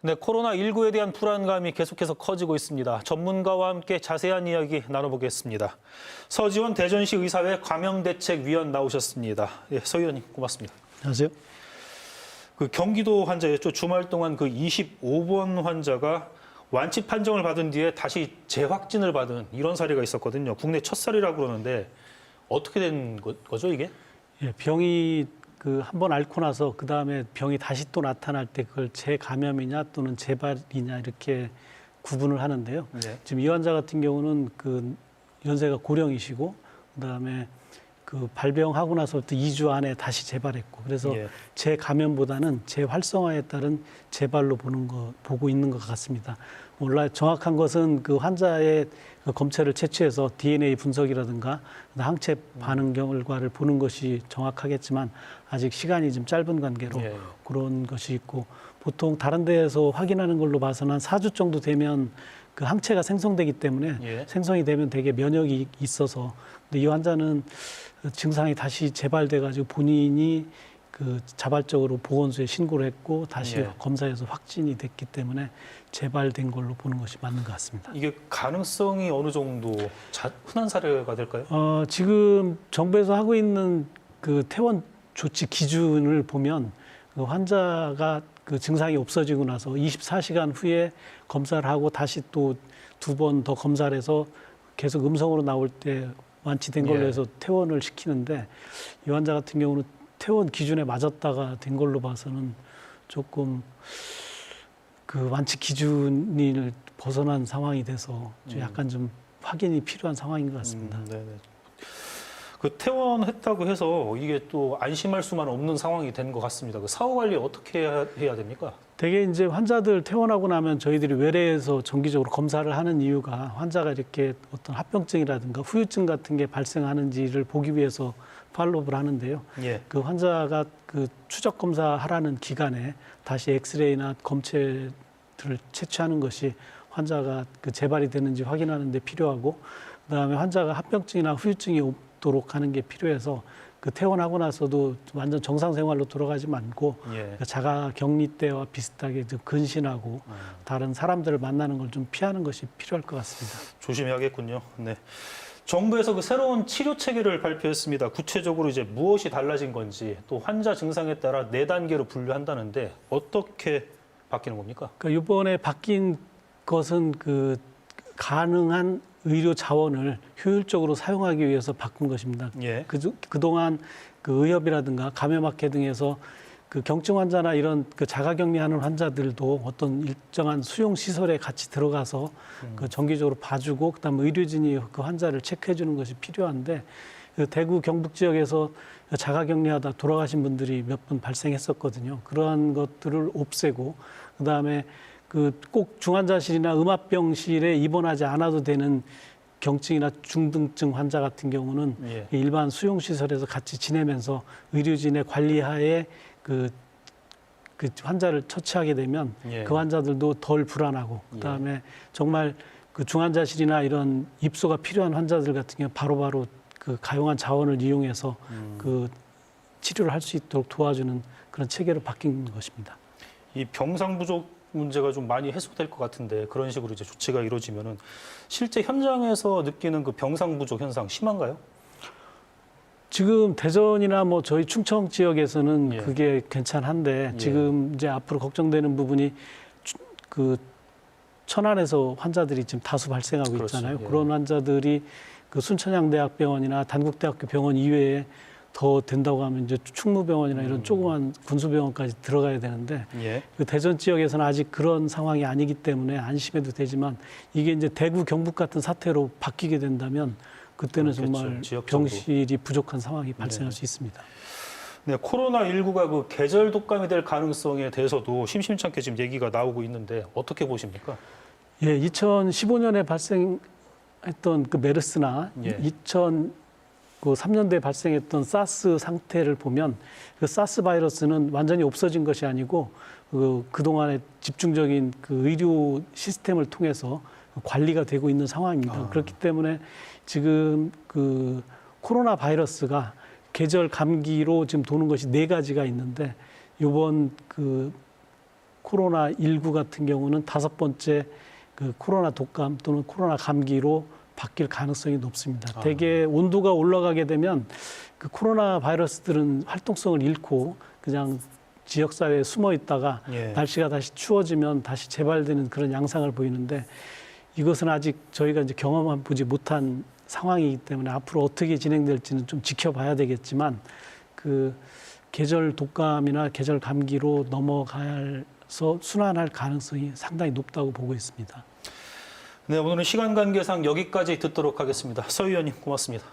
네, 코로나19에 대한 불안감이 계속해서 커지고 있습니다. 전문가와 함께 자세한 이야기 나눠보겠습니다. 서지원 대전시 의사회 감염대책위원 나오셨습니다. 예, 서 의원님 고맙습니다. 안녕하세요. 그 경기도 환자였죠. 주말 동안 그 25번 환자가 완치 판정을 받은 뒤에 다시 재확진을 받은 이런 사례가 있었거든요. 국내 첫 사례라고 그러는데 어떻게 된 거죠, 이게? 예, 병이 한 번 앓고 나서 그 다음에 병이 다시 또 나타날 때 그걸 재감염이냐 또는 재발이냐 이렇게 구분을 하는데요. 네. 지금 이 환자 같은 경우는 연세가 고령이시고 그 다음에 발병하고 나서부터 2주 안에 다시 재발했고 그래서 예. 재감염보다는 재활성화에 따른 재발로 보고 있는 것 같습니다. 몰라 정확한 것은 그 환자의 검체를 채취해서 DNA 분석이라든가 항체 반응 결과를 보는 것이 정확하겠지만 아직 시간이 좀 짧은 관계로 예. 그런 것이 있고 보통 다른 데에서 확인하는 걸로 봐서는 한 4주 정도 되면 그 항체가 생성되기 때문에 예. 생성이 되면 되게 면역이 있어서 근데 이 환자는 증상이 다시 재발돼 가지고 본인이 자발적으로 보건소에 신고를 했고 다시 예. 검사해서 확진이 됐기 때문에 재발된 걸로 보는 것이 맞는 것 같습니다. 이게 가능성이 어느 정도 흔한 사례가 될까요? 지금 정부에서 하고 있는 퇴원 조치 기준을 보면 환자가 증상이 없어지고 나서 24시간 후에 검사를 하고 다시 또 2번 더 검사를 해서 계속 음성으로 나올 때 완치된 걸로 예. 해서 퇴원을 시키는데 이 환자 같은 경우는 퇴원 기준에 맞았다가 된 걸로 봐서는 조금 완치 기준을 벗어난 상황이 돼서 좀 약간 좀 확인이 필요한 상황인 것 같습니다. 네네. 퇴원했다고 해서 이게 또 안심할 수만 없는 상황이 된 것 같습니다. 사후 관리 어떻게 해야 됩니까? 대개 이제 환자들 퇴원하고 나면 저희들이 외래에서 정기적으로 검사를 하는 이유가 환자가 이렇게 어떤 합병증이라든가 후유증 같은 게 발생하는지를 보기 위해서 팔로우를 하는데요. 예. 환자가 추적 검사하라는 기간에 다시 엑스레이나 검체를 채취하는 것이 환자가 재발이 되는지 확인하는 데 필요하고 그다음에 환자가 합병증이나 후유증이 없도록 하는 게 필요해서 퇴원하고 나서도 완전 정상 생활로 돌아가지 않고 예. 자가 격리 때와 비슷하게 좀 근신하고 다른 사람들을 만나는 걸 좀 피하는 것이 필요할 것 같습니다. 조심해야겠군요. 네. 정부에서 새로운 치료 체계를 발표했습니다. 구체적으로 이제 무엇이 달라진 건지 또 환자 증상에 따라 4단계로 분류한다는데 어떻게 바뀌는 겁니까? 이번에 바뀐 것은 가능한 의료 자원을 효율적으로 사용하기 위해서 바꾼 것입니다. 예. 그동안 의협이라든가 감염학회 등에서 경증 환자나 이런 자가격리하는 환자들도 어떤 일정한 수용 시설에 같이 들어가서 정기적으로 봐주고 그다음에 의료진이 환자를 체크해 주는 것이 필요한데 대구 경북 지역에서 자가격리하다 돌아가신 분들이 몇 분 발생했었거든요. 그러한 것들을 없애고 그다음에 꼭 중환자실이나 음압병실에 입원하지 않아도 되는 경증이나 중등증 환자 같은 경우는 예. 일반 수용시설에서 같이 지내면서 의료진의 관리하에 환자를 처치하게 되면 예. 그 환자들도 덜 불안하고 그다음에 정말 중환자실이나 이런 입소가 필요한 환자들 같은 경우 바로바로 가용한 자원을 이용해서 치료를 할 수 있도록 도와주는 그런 체계로 바뀐 것입니다. 이 병상 부족 문제가 좀 많이 해소될 것 같은데 그런 식으로 이제 조치가 이루어지면은 실제 현장에서 느끼는 병상 부족 현상 심한가요? 지금 대전이나 저희 충청 지역에서는 예. 그게 괜찮은데 예. 지금 이제 앞으로 걱정되는 부분이 천안에서 환자들이 지금 다수 발생하고 그렇지. 있잖아요. 예. 그런 환자들이 순천향대학병원이나 단국대학교병원 이외에 더 된다고 하면 이제 충무병원이나 이런 조그만 군수병원까지 들어가야 되는데 예. 대전 지역에서는 아직 그런 상황이 아니기 때문에 안심해도 되지만 이게 이제 대구 경북 같은 사태로 바뀌게 된다면 그때는 그렇겠죠. 정말 지역적으로. 병실이 부족한 상황이 발생할 수 있습니다. 네, 코로나19가 계절 독감이 될 가능성에 대해서도 심심찮게 지금 얘기가 나오고 있는데 어떻게 보십니까? 예, 2015년에 발생했던 메르스나 예. 2003년도에 발생했던 사스 상태를 보면 사스 바이러스는 완전히 없어진 것이 아니고 그동안의 집중적인 의료 시스템을 통해서 관리가 되고 있는 상황입니다. 그렇기 때문에 지금 코로나 바이러스가 계절 감기로 지금 도는 것이 4가지가 있는데 이번 코로나19 같은 경우는 5번째 그 코로나 독감 또는 코로나 감기로 바뀔 가능성이 높습니다. 대개 온도가 올라가게 되면 그 코로나 바이러스들은 활동성을 잃고 그냥 지역사회에 숨어 있다가 예. 날씨가 다시 추워지면 다시 재발되는 그런 양상을 보이는데 이것은 아직 저희가 이제 경험해 보지 못한 상황이기 때문에 앞으로 어떻게 진행될지는 좀 지켜봐야 되겠지만 그 계절 독감이나 계절 감기로 넘어가서 순환할 가능성이 상당히 높다고 보고 있습니다. 네, 오늘은 시간 관계상 여기까지 듣도록 하겠습니다. 서 의원님 고맙습니다.